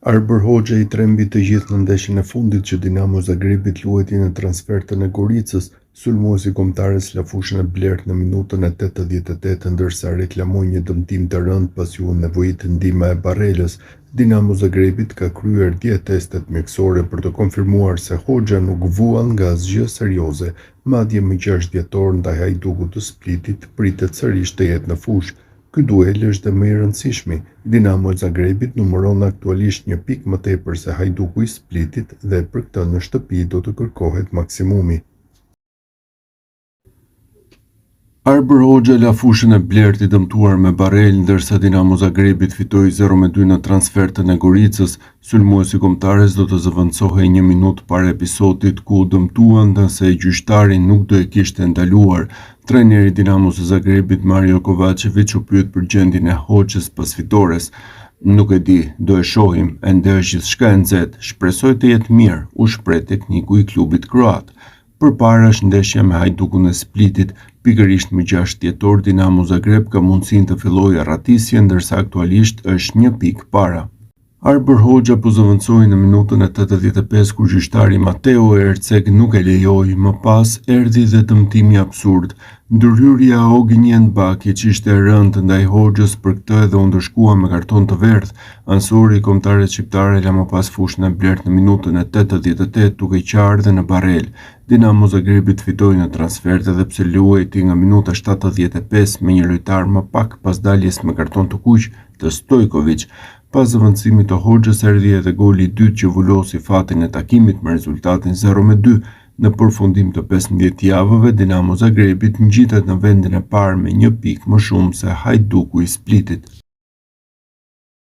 Arbër Hoxha i trembi të gjithë në ndeshjen e fundit që Dinamo Zagrebit luajti në transfertën e Goricës, sulmuesi kombëtarës la fushën e blertë në minutën e 88, ndërsa reklamoi një dëmtim të rënd pasi u nevojiti ndihma e Barelës. Dinamo Zagrebit ka kryer 10 testet mjekësore për të konfirmuar se Hoxha nuk vuan nga asgjë serioze, madje më 6 dhjetor ndaj Hajdukut të Splitit pritet sërish të jetë në fushë. Ky duel është dhe më i rëndësishmi. Dinamo Zagrebit numëron aktualisht një pikë më tepër se Hajduku i Splitit dhe për këtë në shtëpi do të kërkohet maksimumi. Arbër Hoxha la fushën e blertë i dëmtuar me Barel, ndërsa Dinamo Zagrebit fitoi 0-2 në transfertën e Goricës. Sulmuesi kombëtares do të zëvendësohej 1 minutë para episodit ku u dëmtuan dhe se gjyqtari nuk do e kishte ndaluar. Trajneri i Dinamos së Zagrebit Mario Kovačević u pyet për gjendjen e Hoxhës pas fitores. Nuk e di, do e shohim, ende është gjithçka e nxehtë, shpresoj të jetë mirë, u shpreh tekniku i klubit kroat. Përpara është ndeshja me Hajdukun e Splitit, pikërisht më 6 dhjetor Dinamo Zagreb ka mundësinë të fillojë arratisje, ndërsa aktualisht është 1 pikë para. Arbër Hoxha po zëvendësoi në minutën e 85 kur gjyqtari Mateo Erceg nuk e lejoi, më pas erdhi dhe dëmtimi absurd. Ndërhyrja e Ognjen Bakić ishte e rëndë ndaj Hoxhës, për këtë edhe u ndëshkua me karton të verdhë. Ansori i kombëtares shqiptare la më pas fushën e blertë në minutën e 88 duke qarë dhe në Barel. Dinamo Zagrebit fitoi në transfert edhe pse luajti nga minuta 75 me një lojtar më pak pas daljes me karton të kuq të Stojković. Pas zëvendësimit të Hoxhës erdhi edhe goli i dytë që vulosi fatin e takimit me rezultatin 0-2. Në përfundim të 15 javëve, Dinamo Zagrebit ngjitet në vendin e parë me 1 pikë më shumë se Hajduku i Splitit.